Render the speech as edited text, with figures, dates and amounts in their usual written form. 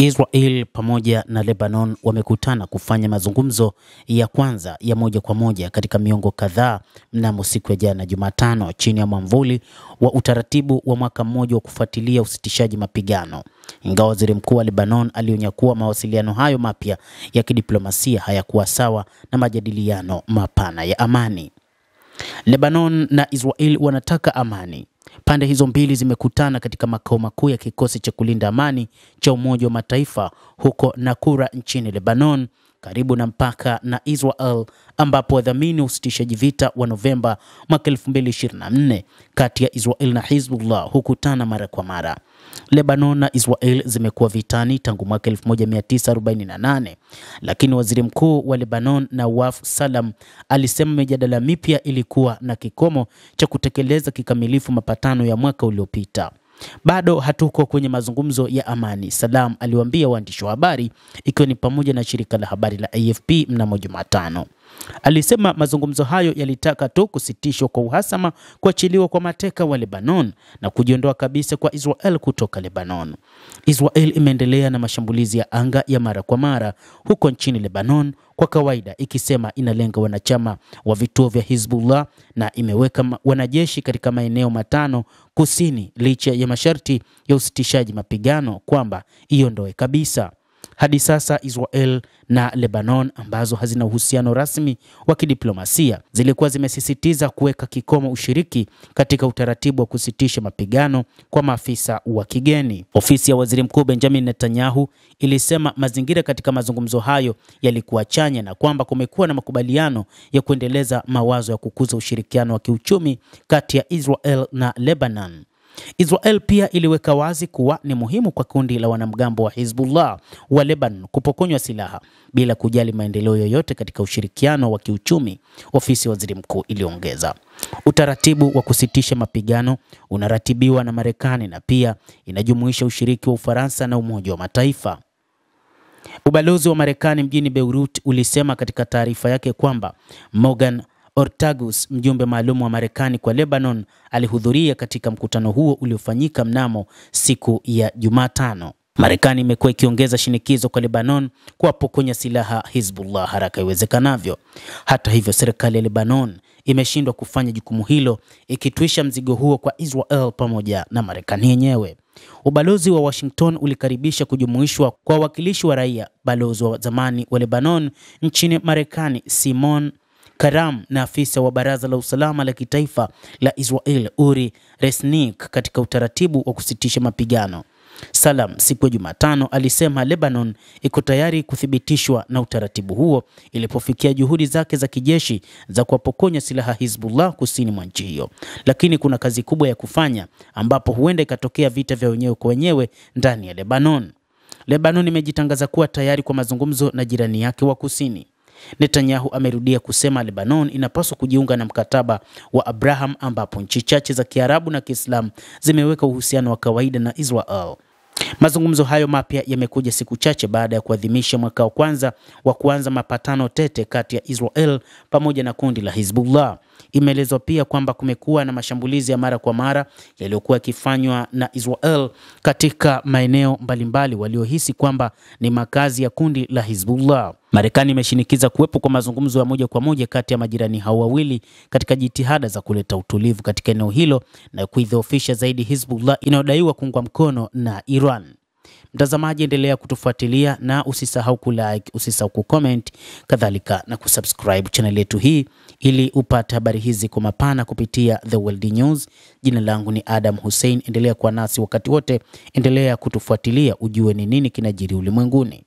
Israel pamoja na Lebanon wamekutana kufanya mazungumzo ya kwanza ya moja kwa moja katika miongo kadhaa mnamo siku ya jana Jumatano, chini ya mwamvuli wa utaratibu wa mwaka mmoja wa kufuatilia usitishaji mapigano. Ingawa waziri mkuu wa Lebanon alionya kuwa mawasiliano hayo mapya ya kidiplomasia hayakuwa sawa na majadiliano mapana ya amani. Lebanon na Israel wanataka amani. Pande hizo mbili zimekutana katika makao makuu ya kikosi cha kulinda amani cha Umoja wa Mataifa huko Nakura nchini Lebanon, karibu na mpaka na Israel, ambapo wadhamini usitishaji vita wa Novemba mwaka 2024 kati ya Israel na Hezbollah hukutana mara kwa mara. Lebanon na Israel zimekuwa vitani tangu mwaka 1948, lakini waziri mkuu wa Lebanon Nawaf Salam alisema mijadala mipya ilikuwa na kikomo cha kutekeleza kikamilifu mapatano ya mwaka uliopita. Bado hatuko kwenye mazungumzo ya amani, Salam aliwaambia waandishi wa habari, ikiwa ni pamoja na shirika la habari la AFP mnamo Jumatano. Alisema mazungumzo hayo yalitaka tu kusitishwa kwa uhasama, kuachiliwa kwa mateka wa Lebanon na kujiondoa kabisa kwa Israel kutoka Lebanon. Israel imeendelea na mashambulizi ya anga ya mara kwa mara huko nchini Lebanon, kwa kawaida ikisema inalenga wanachama wa vituo vya Hezbollah, na imeweka wanajeshi katika maeneo matano kusini licha ya masharti ya usitishaji mapigano kwamba iondoe kabisa. Hadi sasa Israel na Lebanon, ambazo hazina uhusiano rasmi wa kidiplomasia, zilikuwa zimesisitiza kuweka kikomo ushiriki katika utaratibu wa kusitisha mapigano kwa maafisa wa kigeni. Ofisi ya Waziri Mkuu Benjamin Netanyahu ilisema mazingira katika mazungumzo hayo yalikuwa chanya na kwamba kumekuwa na makubaliano ya kuendeleza mawazo ya kukuza ushirikiano wa kiuchumi kati ya Israel na Lebanon. Israel pia iliweka wazi kuwa ni muhimu kwa kundi la wanamgambo wa Hezbollah wa Lebanon kupokonywa silaha bila kujali maendeleo yoyote katika ushirikiano wa kiuchumi, ofisi ya waziri mkuu iliongeza. Utaratibu wa kusitisha mapigano unaratibiwa na Marekani na pia inajumuisha ushiriki wa Ufaransa na Umoja wa Mataifa. Ubalozi wa Marekani mjini Beirut ulisema katika taarifa yake kwamba Morgan Ortagus, mjumbe maalum wa Marekani kwa Lebanon, alihudhuria katika mkutano huo uliofanyika mnamo siku ya Jumatano. Marekani imekuwa ikiongeza shinikizo kwa Lebanon kuwapokonya silaha Hezbollah haraka iwezekanavyo. Hata hivyo, serikali ya Lebanon imeshindwa kufanya jukumu hilo, ikitwisha mzigo huo kwa Israel pamoja na Marekani yenyewe. Ubalozi wa Washington ulikaribisha kujumuishwa kwa wawakilishi wa raia. Balozi wa zamani wa Lebanon nchini Marekani Simon Karam na afisa wa Baraza la Usalama la Kitaifa la Israel Uri Resnik katika utaratibu wa kusitisha mapigano. Salam siku ya Jumatano alisema Lebanon iko tayari kuthibitishwa na utaratibu huo ilipofikia juhudi zake za kijeshi za kuwapokonya silaha Hezbollah kusini mwa nchi hiyo, lakini kuna kazi kubwa ya kufanya ambapo huenda ikatokea vita vya wenyewe kwa wenyewe ndani ya Lebanon. Lebanon imejitangaza kuwa tayari kwa mazungumzo na jirani yake wa kusini. Netanyahu amerudia kusema Lebanon inapaswa kujiunga na mkataba wa Abraham, ambapo nchi chache za Kiarabu na Kiislamu zimeweka uhusiano wa kawaida na Israel. Mazungumzo hayo mapya yamekuja siku chache baada ya kuadhimisha mwaka wa kwanza wa kuanza mapatano tete kati ya Israel pamoja na kundi la Hezbollah. Imeelezwa pia kwamba kumekuwa na mashambulizi ya mara kwa mara yaliyokuwa yakifanywa na Israel katika maeneo mbalimbali waliohisi kwamba ni makazi ya kundi la Hezbollah. Marekani imeshinikiza kuwepo kwa mazungumzo ya moja kwa moja kati ya majirani hao wawili katika jitihada za kuleta utulivu katika eneo hilo na kuidhoofisha zaidi Hezbollah inayodaiwa kuungwa mkono na Iran. Mtazamaji, endelea kutufuatilia na usisahau kulike, usisahau kucomment, kadhalika na kusubscribe channel yetu hii ili upate habari hizi kwa mapana kupitia The World News. Jina langu ni Adam Hussein. Endelea kuwa nasi wakati wote, endelea kutufuatilia ujue ni nini kinajiri ulimwenguni.